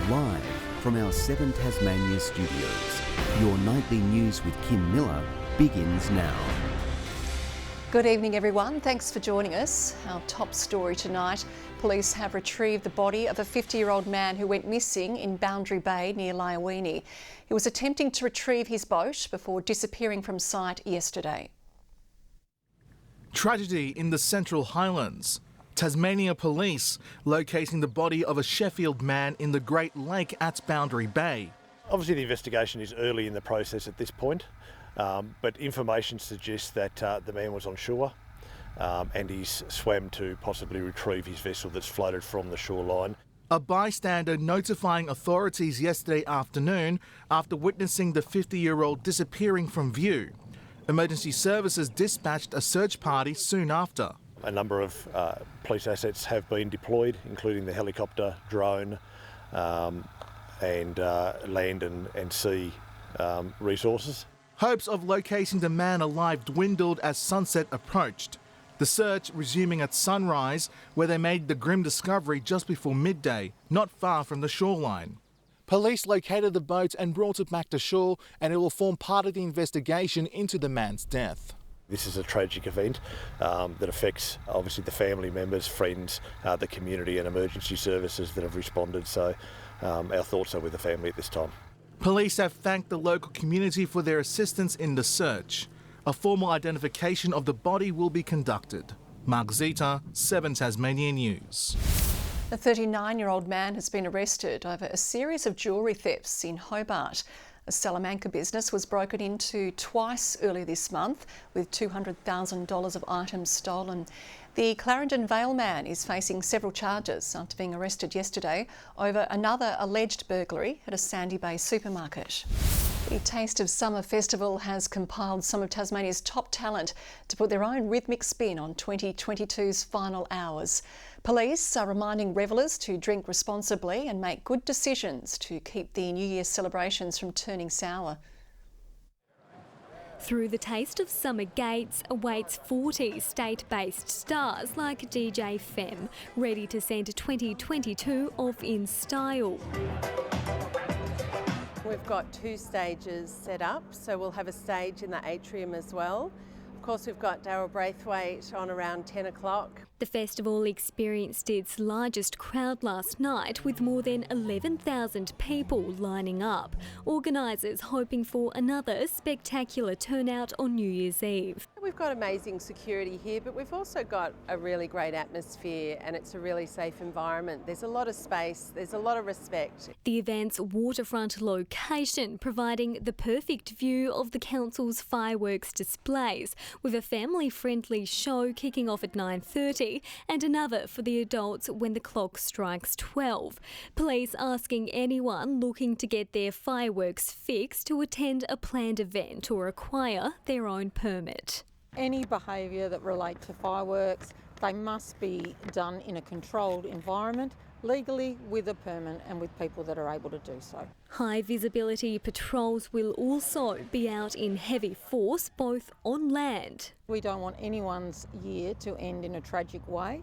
Live from our 7 Tasmania studios, your nightly news with Kim Miller begins now. Good evening everyone, thanks for joining us. Our top story tonight, police have retrieved the body of a 50-year-old man who went missing in Boundary Bay near Liawini. He was attempting to retrieve his boat before disappearing from sight yesterday. Tragedy in the Central Highlands. Tasmania police locating the body of a Sheffield man in the Great Lake at Boundary Bay. Obviously the investigation is early in the process at this point, but information suggests that the man was on shore and he's swam to possibly retrieve his vessel that's floated from the shoreline. A bystander notifying authorities yesterday afternoon after witnessing the 50-year-old disappearing from view. Emergency services dispatched a search party soon after. A number of police assets have been deployed, including the helicopter, drone and land and sea resources. Hopes of locating the man alive dwindled as sunset approached. The search resuming at sunrise, where they made the grim discovery just before midday, not far from the shoreline. Police located the boat and brought it back to shore, and it will form part of the investigation into the man's death. This is a tragic event that affects obviously the family members, friends, the community and emergency services that have responded. So our thoughts are with the family at this time. Police have thanked the local community for their assistance in the search. A formal identification of the body will be conducted. Mark Zita, 7 Tasmania News. A 39-year-old man has been arrested over a series of jewellery thefts in Hobart. A Salamanca business was broken into twice earlier this month, with $200,000 of items stolen. The Clarendon Vale man is facing several charges after being arrested yesterday over another alleged burglary at a Sandy Bay supermarket. The Taste of Summer Festival has compiled some of Tasmania's top talent to put their own rhythmic spin on 2022's final hours. Police are reminding revellers to drink responsibly and make good decisions to keep the New Year celebrations from turning sour. Through the Taste of Summer gates awaits 40 state-based stars like DJ Fem, ready to send 2022 off in style. We've got 2 stages set up, so we'll have a stage in the atrium as well. Of course, we've got Daryl Braithwaite on around 10 o'clock. The festival experienced its largest crowd last night, with more than 11,000 people lining up. Organisers hoping for another spectacular turnout on New Year's Eve. We've got amazing security here, but we've also got a really great atmosphere and it's a really safe environment. There's a lot of space, there's a lot of respect. The event's waterfront location providing the perfect view of the council's fireworks displays, with a family-friendly show kicking off at 9:30 and another for the adults when the clock strikes 12. Police asking anyone looking to get their fireworks fixed to attend a planned event or acquire their own permit. Any behaviour that relates to fireworks, they must be done in a controlled environment, legally, with a permit and with people that are able to do so. High visibility patrols will also be out in heavy force, both on land. We don't want anyone's year to end in a tragic way,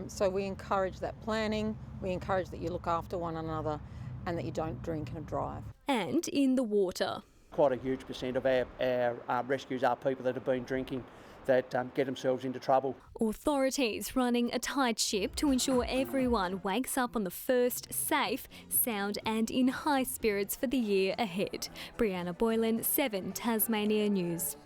so we encourage that planning, we encourage that you look after one another and that you don't drink and drive. And in the water. Quite a huge percent of our rescues are people that have been drinking that get themselves into trouble. Authorities running a tight ship to ensure everyone wakes up on the first safe, sound and in high spirits for the year ahead. Brianna Boylan, 7 Tasmania News.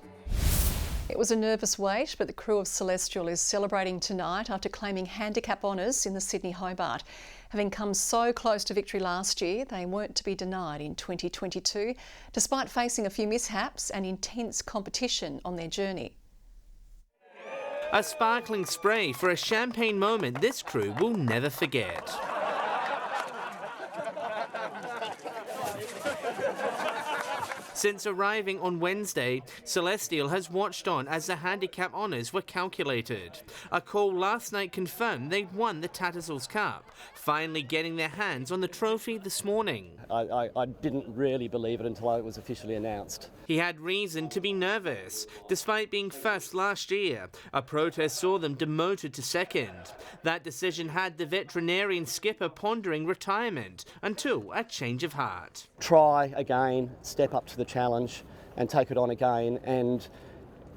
It was a nervous wait, but the crew of Celestial is celebrating tonight after claiming handicap honours in the Sydney Hobart. Having come so close to victory last year, they weren't to be denied in 2022, despite facing a few mishaps and intense competition on their journey. A sparkling spray for a champagne moment this crew will never forget. Since arriving on Wednesday, Celestial has watched on as the handicap honours were calculated. A call last night confirmed they'd won the Tattersalls Cup, finally getting their hands on the trophy this morning. I didn't really believe it until it was officially announced. He had reason to be nervous. Despite being first last year, a protest saw them demoted to second. That decision had the veterinarian skipper pondering retirement until a change of heart. Try again, step up to the challenge and take it on again, and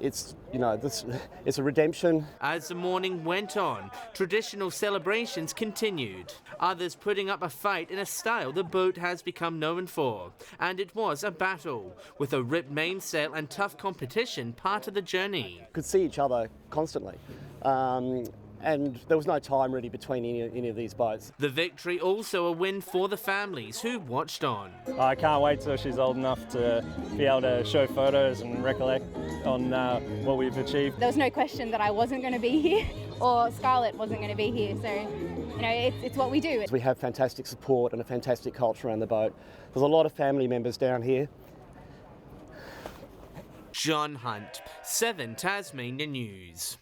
it's a redemption. As the morning went on, traditional celebrations continued. Others putting up a fight in a style the boat has become known for. And it was a battle, with a ripped mainsail and tough competition part of the journey. Could see each other constantly. And there was no time really between any of these boats. The victory also a win for the families who watched on. I can't wait till she's old enough to be able to show photos and recollect on what we've achieved. There was no question that I wasn't going to be here or Scarlett wasn't going to be here, so it's what we do. We have fantastic support and a fantastic culture around the boat. There's a lot of family members down here. John Hunt, 7 Tasmania News.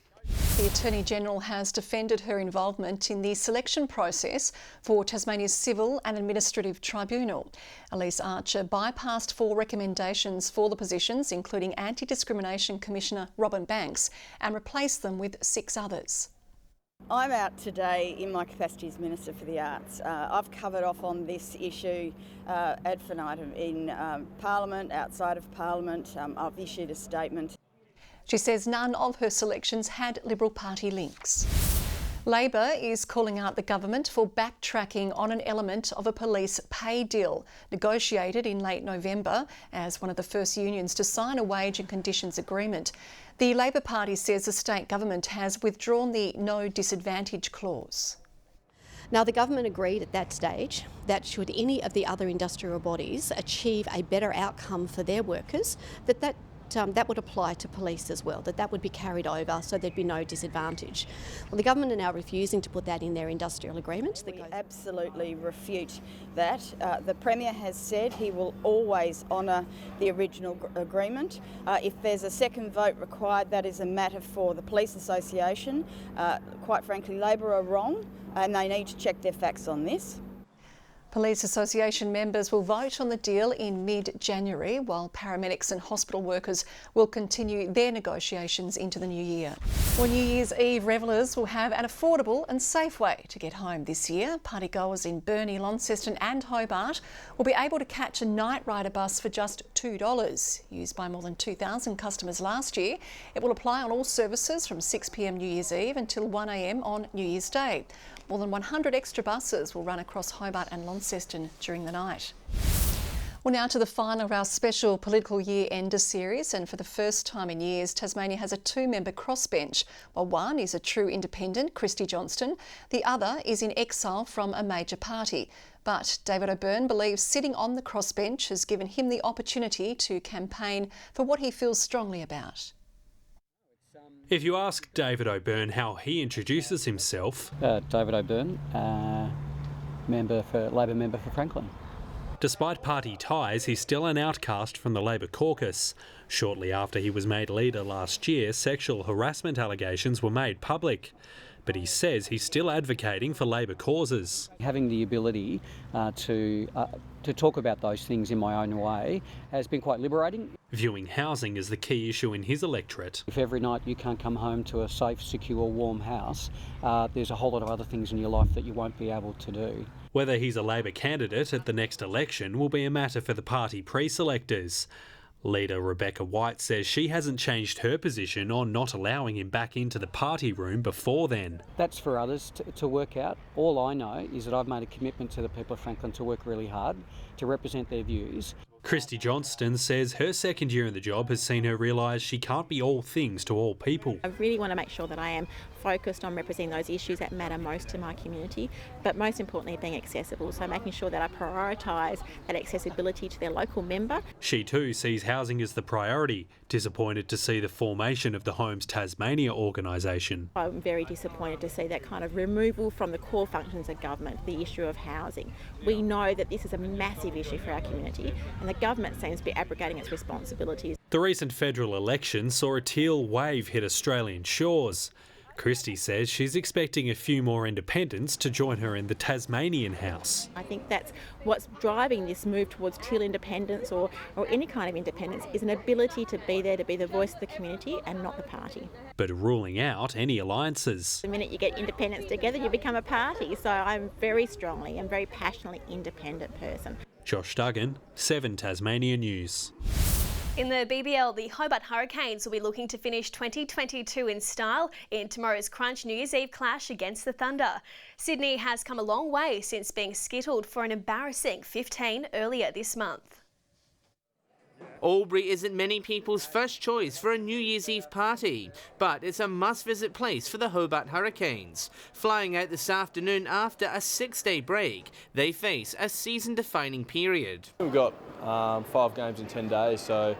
The Attorney-General has defended her involvement in the selection process for Tasmania's Civil and Administrative Tribunal. Elise Archer bypassed 4 recommendations for the positions, including Anti-Discrimination Commissioner Robin Banks, and replaced them with 6 others. I'm out today in my capacity as Minister for the Arts. I've covered off on this issue ad infinitum in Parliament, outside of Parliament. I've issued a statement. She says none of her selections had Liberal Party links. Labor is calling out the government for backtracking on an element of a police pay deal negotiated in late November as one of the first unions to sign a wage and conditions agreement. The Labor Party says the state government has withdrawn the no disadvantage clause. Now, the government agreed at that stage that should any of the other industrial bodies achieve a better outcome for their workers, that would apply to police as well, that would be carried over so there'd be no disadvantage. Well, the government are now refusing to put that in their industrial agreement. We absolutely refute that. The Premier has said he will always honour the original agreement. If there's a second vote required, that is a matter for the Police Association. Quite frankly, Labor are wrong and they need to check their facts on this. Police Association members will vote on the deal in mid-January, while paramedics and hospital workers will continue their negotiations into the new year. Well, New Year's Eve revellers will have an affordable and safe way to get home this year. Partygoers in Burnie, Launceston and Hobart will be able to catch a night rider bus for just $2. Used by more than 2,000 customers last year, it will apply on all services from 6 p.m. New Year's Eve until 1 a.m. on New Year's Day. More than 100 extra buses will run across Hobart and Launceston during the night. Well, now to the final of our special political year-ender series, and for the first time in years, Tasmania has a 2-member crossbench. While one is a true independent, Christy Johnston, the other is in exile from a major party. But David O'Byrne believes sitting on the crossbench has given him the opportunity to campaign for what he feels strongly about. If you ask David O'Byrne how he introduces himself... David O'Byrne, Labor member for Franklin. Despite party ties, he's still an outcast from the Labor caucus. Shortly after he was made leader last year, sexual harassment allegations were made public. But he says he's still advocating for Labor causes. Having the ability to talk about those things in my own way has been quite liberating. Viewing housing as the key issue in his electorate. If every night you can't come home to a safe, secure, warm house, there's a whole lot of other things in your life that you won't be able to do. Whether he's a Labor candidate at the next election will be a matter for the party pre-selectors. Leader Rebecca White says she hasn't changed her position on not allowing him back into the party room before then. That's for others to work out. All I know is that I've made a commitment to the people of Franklin to work really hard, to represent their views. Christy Johnston says her second year in the job has seen her realise she can't be all things to all people. I really want to make sure that I am focused on representing those issues that matter most to my community, but most importantly being accessible, so making sure that I prioritise that accessibility to their local member. She too sees housing as the priority, disappointed to see the formation of the Homes Tasmania organisation. I'm very disappointed to see that kind of removal from the core functions of government, the issue of housing. We know that this is a massive issue for our community and the government seems to be abrogating its responsibilities. The recent federal election saw a teal wave hit Australian shores. Christy says she's expecting a few more independents to join her in the Tasmanian house. I think that's what's driving this move towards teal independence or any kind of independence, is an ability to be there, to be the voice of the community and not the party. But ruling out any alliances. The minute you get independents together, you become a party. So I'm very passionately independent person. Josh Duggan, 7 Tasmania News. In the BBL, the Hobart Hurricanes will be looking to finish 2022 in style in tomorrow's Crunch New Year's Eve clash against the Thunder. Sydney has come a long way since being skittled for an embarrassing 15 earlier this month. Albury isn't many people's first choice for a New Year's Eve party, but it's a must-visit place for the Hobart Hurricanes. Flying out this afternoon after a 6-day break, they face a season-defining period. We've got 5 games in 10 days, so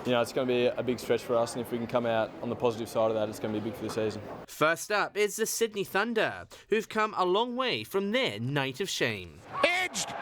it's going to be a big stretch for us, and if we can come out on the positive side of that, it's going to be big for the season. First up is the Sydney Thunder, who've come a long way from their night of shame. Edged!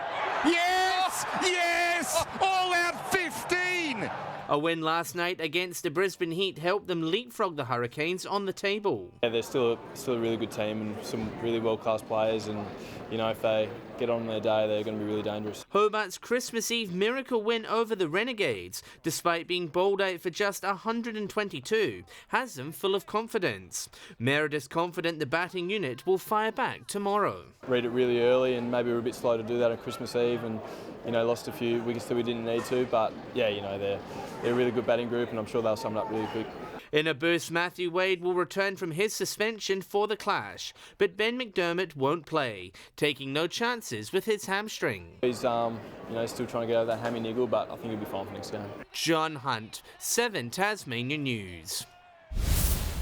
Yes! Yes! All out 15! A win last night against the Brisbane Heat helped them leapfrog the Hurricanes on the table. Yeah, they're still a really good team and some really world-class players, and if they get on their day, they're going to be really dangerous. Hobart's Christmas Eve miracle win over the Renegades, despite being bowled out for just 122, has them full of confidence. Meredith's confident the batting unit will fire back tomorrow. Read it really early, and maybe we're a bit slow to do that on Christmas Eve, and lost a few wickets that we didn't need to, but yeah, they're a really good batting group, and I'm sure they'll sum it up really quick. In a boost, Matthew Wade will return from his suspension for the clash, but Ben McDermott won't play, taking no chances with his hamstring. He's still trying to get over that hammy niggle, but I think he'll be fine for next game. John Hunt, 7 Tasmania News.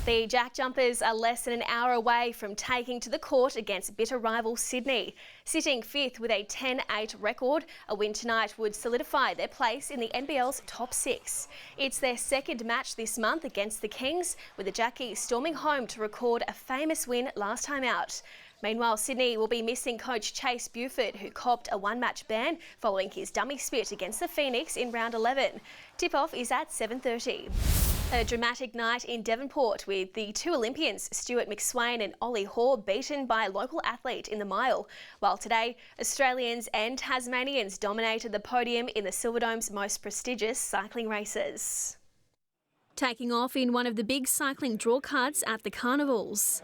The Jack Jumpers are less than an hour away from taking to the court against bitter rival Sydney. Sitting 5th with a 10-8 record, a win tonight would solidify their place in the NBL's top 6. It's their second match this month against the Kings, with the Jackies storming home to record a famous win last time out. Meanwhile, Sydney will be missing coach Chase Buford, who copped a 1-match ban following his dummy spit against the Phoenix in round 11. Tip-off is at 7:30. A dramatic night in Devonport with the 2 Olympians, Stuart McSwain and Ollie Hoare, beaten by a local athlete in the mile. While today, Australians and Tasmanians dominated the podium in the Silverdome's most prestigious cycling races. Taking off in one of the big cycling drawcards at the carnivals.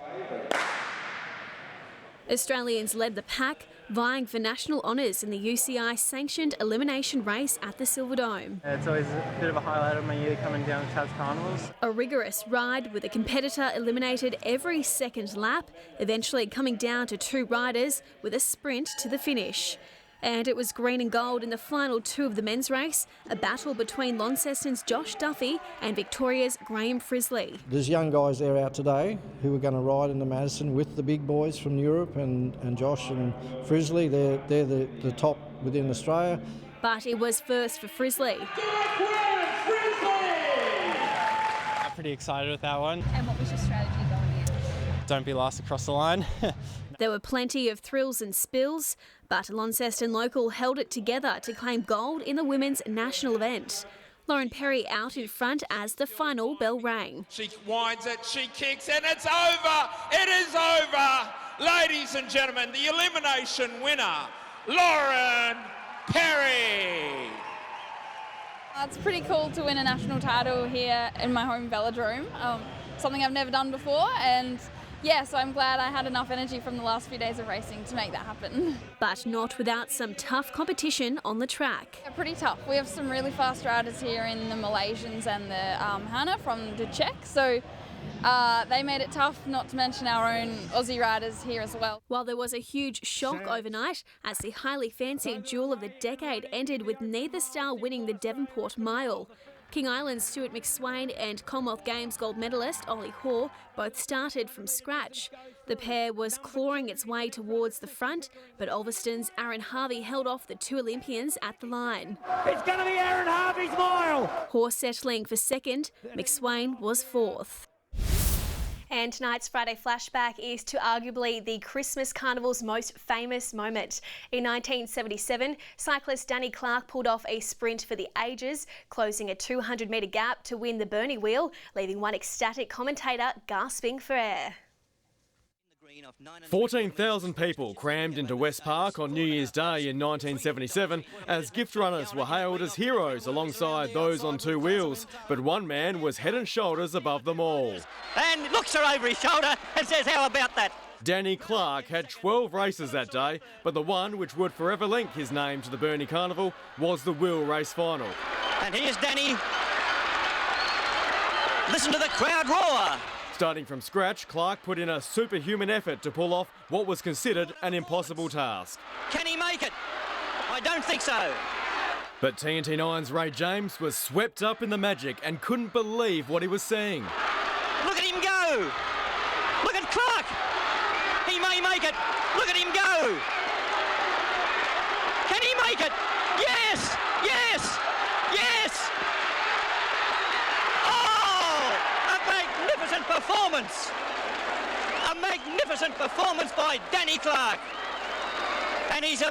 Australians led the pack, vying for national honours in the UCI-sanctioned elimination race at the Silverdome. It's always a bit of a highlight of my year coming down to Tas Carnivals. A rigorous ride with a competitor eliminated every second lap, eventually coming down to 2 riders with a sprint to the finish. And it was green and gold in the final 2 of the men's race, a battle between Launceston's Josh Duffy and Victoria's Graham Frisley. There's young guys there out today who are going to ride in the Madison with the big boys from Europe, and Josh and Frisley, they're the top within Australia. But it was first for Frisley. I'm pretty excited with that one. And what was your strategy going in? Don't be last across the line. There were plenty of thrills and spills, but a Launceston local held it together to claim gold in the women's national event. Lauren Perry out in front as the final bell rang. She winds it, she kicks, and it's over! It is over! Ladies and gentlemen, the elimination winner, Lauren Perry! It's pretty cool to win a national title here in my home velodrome, something I've never done before, and yeah, so I'm glad I had enough energy from the last few days of racing to make that happen. But not without some tough competition on the track. Yeah, pretty tough. We have some really fast riders here in the Malaysians and the Hannah from the Czech, so they made it tough, not to mention our own Aussie riders here as well. While there was a huge shock overnight as the highly fancied duel of the decade ended with neither star winning the Devonport Mile. King Island's Stuart McSwain and Commonwealth Games gold medalist Ollie Hoare both started from scratch. The pair was clawing its way towards the front, but Ulverston's Aaron Harvey held off the 2 Olympians at the line. It's going to be Aaron Harvey's mile! Hoare settling for second, McSwain was 4th. And tonight's Friday Flashback is to arguably the Christmas Carnival's most famous moment. In 1977, cyclist Danny Clark pulled off a sprint for the ages, closing a 200-metre gap to win the Burnie Wheel, leaving one ecstatic commentator gasping for air. 14,000 people crammed into West Park on New Year's Day in 1977 as gift runners were hailed as heroes alongside those on two wheels. But one man was head and shoulders above them all. And looks her over his shoulder and says, "How about that?" Danny Clark had 12 races that day, but the one which would forever link his name to the Burnie Carnival was the wheel race final. And here's Danny. Listen to the crowd roar. Starting from scratch, Clark put in a superhuman effort to pull off what was considered an impossible task. Can he make it? I don't think so. But TNT9's Ray James was swept up in the magic and couldn't believe what he was seeing. Look at him go. Look at Clark. He may make it. Look at him go. Can he make it? Yes! Yes! Yes! Oh! A magnificent performance! A magnificent performance by Danny Clark. And he's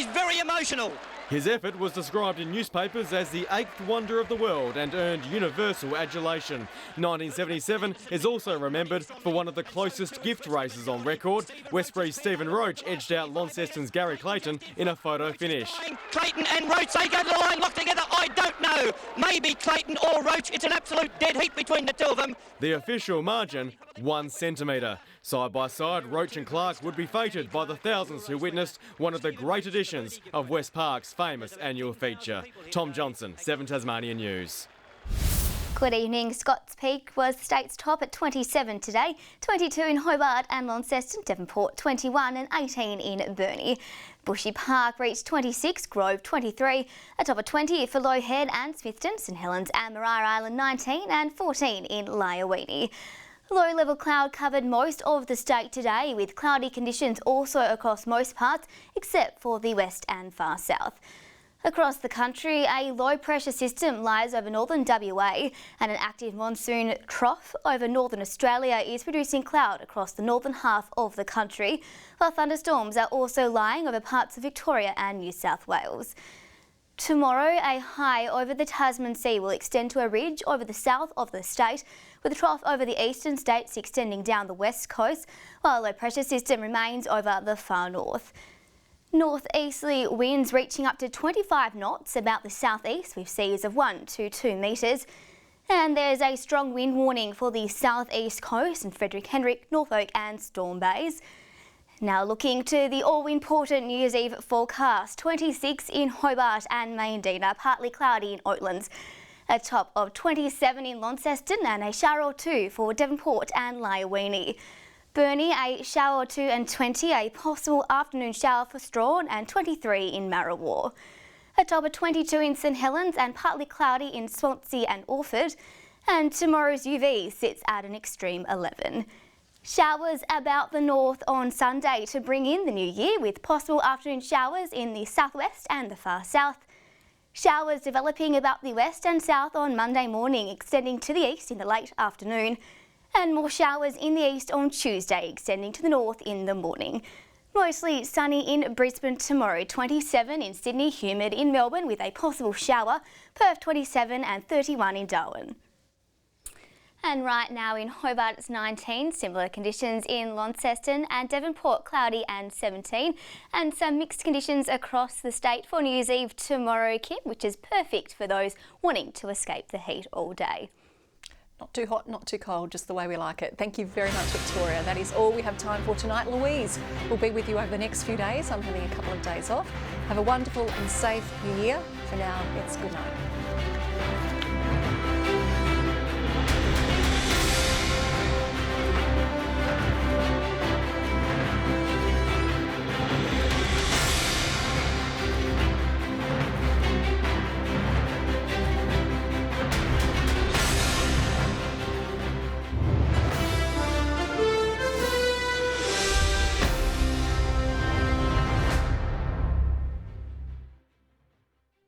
very emotional. His effort was described in newspapers as the 8th wonder of the world and earned universal adulation. 1977 is also remembered for one of the closest gift races on record. Westbury's Stephen Roach edged out Launceston's Gary Clayton in a photo finish. Clayton and Roach, they go to the line locked together. I don't know. Maybe Clayton or Roach. It's an absolute dead heat between the two of them. The official margin, 1 centimetre. Side by side, Roach and Clark would be feted by the thousands who witnessed one of the great editions of West Park's famous annual feature. Tom Johnson, 7 Tasmania News. Good evening. Scott's Peak was state's top at 27 today, 22 in Hobart and Launceston, Devonport 21 and 18 in Burnie. Bushy Park reached 26, Grove 23, a top of 20 for Low Head and Smithton, St Helens and Maria Island 19 and 14 in Lyowini. Low-level cloud covered most of the state today, with cloudy conditions also across most parts except for the west and far south. Across the country, a low-pressure system lies over northern WA and an active monsoon trough over northern Australia is producing cloud across the northern half of the country, while thunderstorms are also lying over parts of Victoria and New South Wales. Tomorrow, a high over the Tasman Sea will extend to a ridge over the south of the state, with a trough over the eastern states extending down the west coast, while a low pressure system remains over the far north. Northeasterly winds reaching up to 25 knots about the southeast, with seas of 1 to 2 metres. And there's a strong wind warning for the southeast coast and Frederick Hendrick, Norfolk and Storm Bays. Now looking to the all-important New Year's Eve forecast, 26 in Hobart and Mayandina, partly cloudy in Oatlands. A top of 27 in Launceston and a shower or 2 for Devonport and Lyowini. Burnie, a shower or 2 and 20, a possible afternoon shower for Strawn and 23 in Marrawar. A top of 22 in St Helens and partly cloudy in Swansea and Orford. And tomorrow's UV sits at an extreme 11. Showers about the north on Sunday to bring in the new year, with possible afternoon showers in the southwest and the far south. Showers developing about the west and south on Monday morning, extending to the east in the late afternoon. And more showers in the east on Tuesday, extending to the north in the morning. Mostly sunny in Brisbane tomorrow, 27 in Sydney, humid in Melbourne with a possible shower, Perth 27 and 31 in Darwin. And right now in Hobart it's 19, similar conditions in Launceston and Devonport, cloudy and 17, and some mixed conditions across the state for New Year's Eve tomorrow, Kim, which is perfect for those wanting to escape the heat all day. Not too hot, not too cold, just the way we like it. Thank you very much, Victoria. That is all we have time for tonight. Louise will be with you over the next few days. I'm having a couple of days off. Have a wonderful and safe New Year. For now, it's good night.